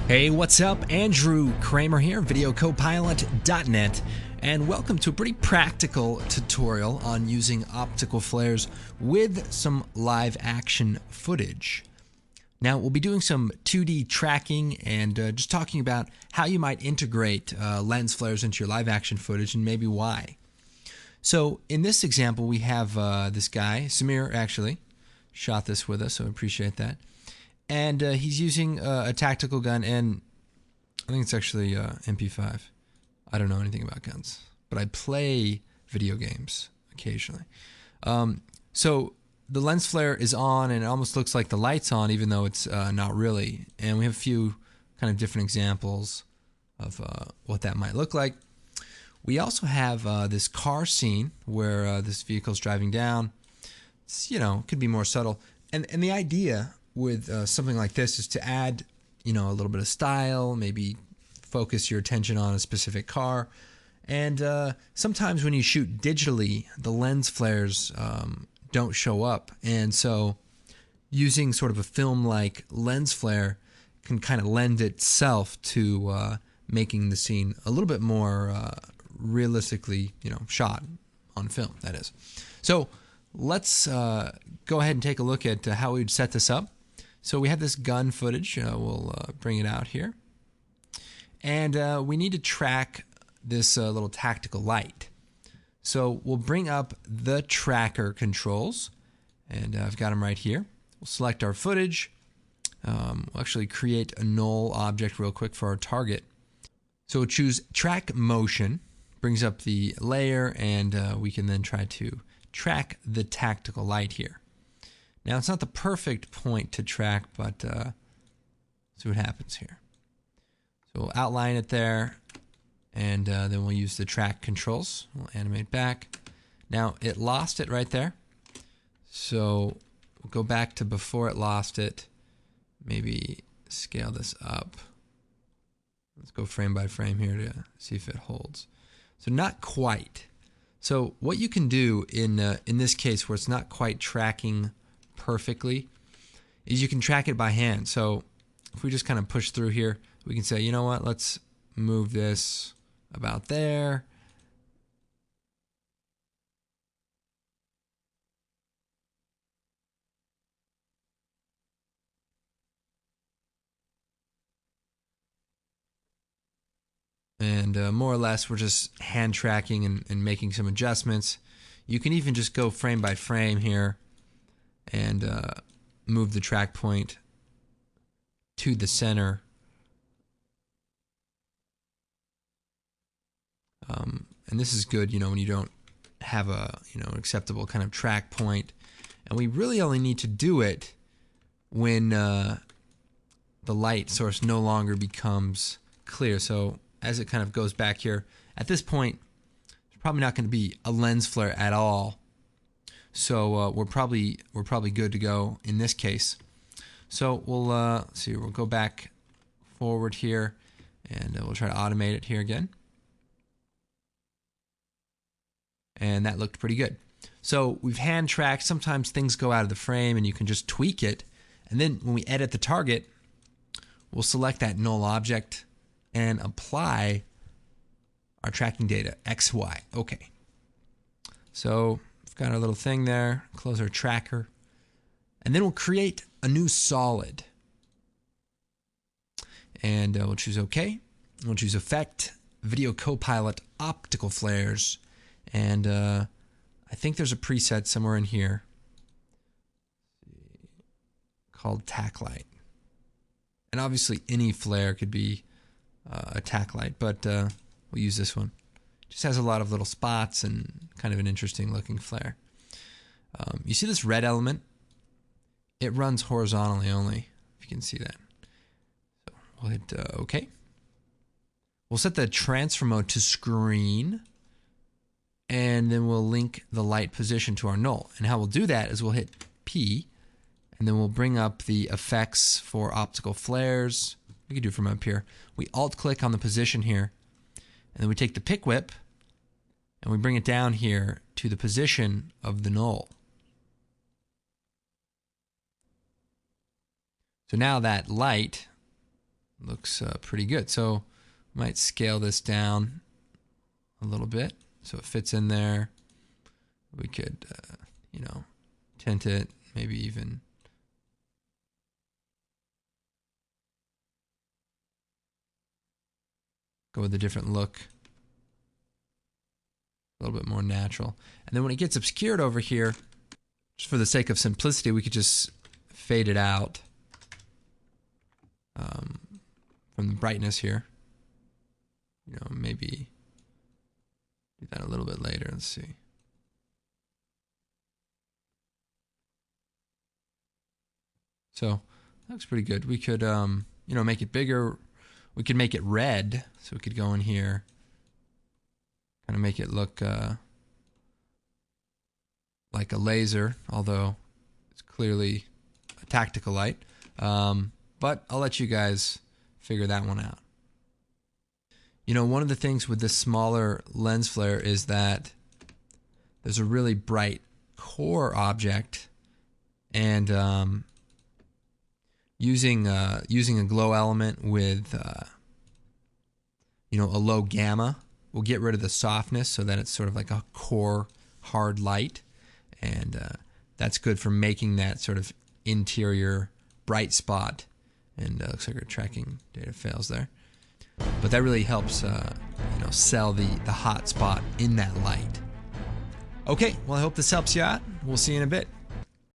Hey, what's up? Andrew Kramer here, videocopilot.net, and welcome to a pretty practical tutorial on using optical flares with some live action footage. Now, we'll be doing some 2D tracking and just talking about how you might integrate lens flares into your live action footage and maybe why. So in this example, we have this guy, Samir actually, shot this with us, so I appreciate that. And he's using a tactical gun, and I think it's actually MP5. I don't know anything about guns, but I play video games occasionally. So the lens flare is on, and it almost looks like the light's on, even though it's not really. And we have a few kind of different examples of what that might look like. We also have this car scene where this vehicle's driving down. It's, could be more subtle. And the idea with something like this is to add, a little bit of style, maybe focus your attention on a specific car. And sometimes when you shoot digitally, the lens flares don't show up. And so using sort of a film-like lens flare can kind of lend itself to making the scene a little bit more realistically, shot on film, that is. So let's go ahead and take a look at how we would set this up. So we have this gun footage. We'll bring it out here. And we need to track this little tactical light. So we'll bring up the tracker controls. And I've got them right here. We'll select our footage. We'll actually create a null object real quick for our target. So we'll choose track motion. Brings up the layer, and we can then try to track the tactical light here. Now, it's not the perfect point to track, but see what happens here. So we'll outline it there, and then we'll use the track controls. We'll animate back. Now, it lost it right there. So we'll go back to before it lost it. Maybe scale this up. Let's go frame by frame here to see if it holds. So not quite. So what you can do in this case where it's not quite tracking perfectly is you can track it by hand. So if we just kind of push through here, we can say, you know what, let's move this about there. And more or less, we're just hand tracking and making some adjustments. You can even just go frame by frame here and move the track point to the center. And this is good, when you don't have a an acceptable kind of track point. And we really only need to do it when the light source no longer becomes clear. So as it kind of goes back here, at this point, there's probably not going to be a lens flare at all. So we're probably good to go in this case. So we'll see. We'll go back forward here, and we'll try to automate it here again. And that looked pretty good. So we've hand tracked. Sometimes things go out of the frame, and you can just tweak it. And then when we edit the target, we'll select that null object and apply our tracking data, X, Y. Okay. So we've got our little thing there. Close our tracker. And then we'll create a new solid. And we'll choose OK. We'll choose Effect, Video Copilot, Optical Flares. And I think there's a preset somewhere in here called Tack Light. And obviously any flare could be a tack light, but we'll use this one. Just has a lot of little spots and kind of an interesting looking flare. You see this red element? It runs horizontally only, if you can see that. So we'll hit OK. We'll set the transfer mode to screen, and then we'll link the light position to our null. And how we'll do that is we'll hit P, and then we'll bring up the effects for optical flares. We can do it from up here. We alt-click on the position here, and then we take the pick whip, and we bring it down here to the position of the null. So now that light, looks pretty good. So might scale this down a little bit so it fits in there. We could, you know, tint it, maybe even go with a different look, a little bit more natural. And then when it gets obscured over here, just for the sake of simplicity, we could just fade it out from the brightness here. You know, maybe do that a little bit later. Let's see. So that looks pretty good. We could, you know, make it bigger. We could make it red, so we could go in here, kind of make it look like a laser, although it's clearly a tactical light. But I'll let you guys figure that one out. You know, one of the things with this smaller lens flare is that there's a really bright core object, and using a glow element with you know, a low gamma will get rid of the softness so that it's sort of like a core hard light, and that's good for making that sort of interior bright spot. And looks like our tracking data fails there, but that really helps you know, sell the hot spot in that light. Okay, well, I hope this helps you out. We'll see you in a bit.